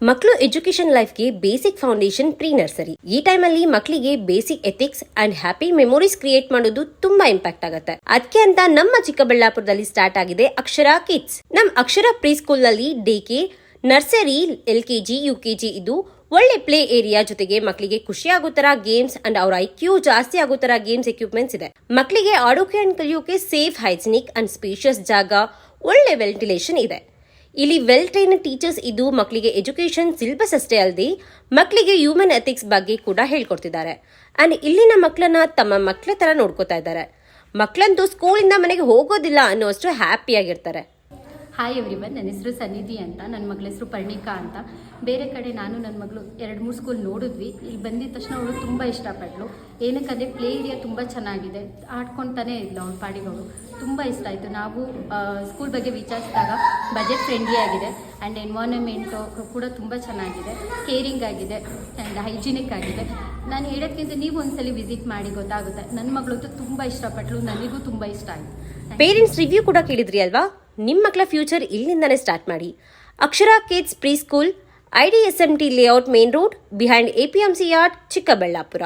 ಮಕ್ಕಳು ಎಜುಕೇಶನ್ ಲೈಫ್ಗೆ basic foundation pre nursery. ಈ ಟೈಮಲ್ಲಿ ಮಕ್ಕಳಿಗೆ basic ethics and happy memories create ಮಾಡೋದು ತುಂಬಾ ಇಂಪ್ಯಾಕ್ಟ್ ಆಗುತ್ತೆ. ಅದಕ್ಕೆ ಅಂತ ನಮ್ಮ ಚಿಕ್ಕಬಳ್ಳಾಪುರದಲ್ಲಿ ಸ್ಟಾರ್ಟ್ ಆಗಿದೆ ಅಕ್ಷರ ಕಿಡ್ಸ್. ನಮ್ ಅಕ್ಷರ ಪ್ರೀ ಸ್ಕೂಲ್ ನಲ್ಲಿ day K, nursery, LKG, UKG ಇದು ಒಳ್ಳೆ ಪ್ಲೇ ಏರಿಯಾ ಜೊತೆಗೆ ಮಕ್ಕಳಿಗೆ ಖುಷಿ ಆಗೋ ತರ ಗೇಮ್ಸ್ ಅಂಡ್ ಅವರ IQ ಜಾಸ್ತಿ ಆಗೋ ತರ ಗೇಮ್ಸ್ ಎಕ್ವಿಪ್ಮೆಂಟ್ಸ್ ಇದೆ. ಮಕ್ಕಳಿಗೆ ಆಡೋಕೆ ಅಂಡ್ ಕಲಿಯೋಕೆ ಸೇಫ್, ಹೈಜಿನಿಕ್ ಅಂಡ್ ಸ್ಪೇಷಿಯಸ್ ಜಾಗ, ಒಳ್ಳೆ ವೆಂಟಿಲೇಷನ್ ಇದೆ. ಇಲ್ಲಿ ವೆಲ್ ಟ್ರೈನ್ ಟೀಚರ್ಸ್ ಇದು ಮಕ್ಕಳಿಗೆ ಎಜುಕೇಶನ್ ಸಿಲೆಬಸ್ ಅಷ್ಟೇ ಅಲ್ಲದೆ ಮಕ್ಕಳಿಗೆ ಹ್ಯೂಮನ್ ಎಥಿಕ್ಸ್ ಬಗ್ಗೆ ಕೂಡ ಹೇಳ್ಕೊಡ್ತಿದ್ದಾರೆ. ಅಂಡ್ ಇಲ್ಲಿನ ಮಕ್ಕಳನ್ನ ತಮ್ಮ ಮಕ್ಕಳ ತರ ನೋಡ್ಕೋತಾ ಇದ್ದಾರೆ. ಮಕ್ಕಳಂತೂ ಸ್ಕೂಲಿಂದ ಮನೆಗೆ ಹೋಗೋದಿಲ್ಲ ಅನ್ನೋಷ್ಟು ಹ್ಯಾಪಿಯಾಗಿರ್ತಾರೆ. ಹಾಯ್ ಎವ್ರಿವನ್, ನನ್ನ ಹೆಸರು ಸನ್ನಿಧಿ ಅಂತ. ನನ್ನ ಮಗಳ ಹೆಸರು ಪರ್ಣಿಕಾ ಅಂತ. ಬೇರೆ ಕಡೆ ನಾನು ನನ್ನ ಮಗಳು 2-3 ಸ್ಕೂಲ್ ನೋಡಿದ್ವಿ. ಇಲ್ಲಿ ಬಂದಿದ ತಕ್ಷಣ ಅವಳು ತುಂಬ ಇಷ್ಟಪಟ್ಟಳು. ಏನಕ್ಕಂದರೆ ಪ್ಲೇ ಏರಿಯಾ ತುಂಬ ಚೆನ್ನಾಗಿದೆ, ಆಡ್ಕೊತಾನೆ ಇದ್ಲು ಅವಳ ಪಾಡಿಗೆ. ಅವಳು ತುಂಬ ಇಷ್ಟ ಆಯಿತು. ನಾವು ಸ್ಕೂಲ್ ಬಗ್ಗೆ ವಿಚಾರಿಸಿದಾಗ ಬಜೆಟ್ ಫ್ರೆಂಡ್ಲಿ ಆಗಿದೆ ಆ್ಯಂಡ್ ಎನ್ವೈರನ್ಮೆಂಟು ಕೂಡ ತುಂಬ ಚೆನ್ನಾಗಿದೆ, ಕೇರಿಂಗ್ ಆಗಿದೆ ಆ್ಯಂಡ್ ಹೈಜಿನಿಕ್ ಆಗಿದೆ. ನಾನು ಹೇಳೋದ್ಕಿಂತ ನೀವು ಒಂದ್ಸಲಿ ವಿಸಿಟ್ ಮಾಡಿ ಗೊತ್ತಾಗುತ್ತೆ. ನನ್ನ ಮಗಳಂತೂ ತುಂಬ ಇಷ್ಟಪಟ್ಟಳು, ನನಗೂ ತುಂಬ ಇಷ್ಟ ಆಯಿತು. ಪೇರೆಂಟ್ಸ್ ರಿವ್ಯೂ ಕೂಡ ಕೇಳಿದ್ರಿ ಅಲ್ವಾ? ನಿಮ್ಮ ಮಕ್ಕಳ ಫ್ಯೂಚರ್ ಇಲ್ಲಿಂದಾನೇ ಸ್ಟಾರ್ಟ್ ಮಾಡಿ. Akshara kids preschool, IDSMT layout, main road, behind APMC yard, Chikkaballapur.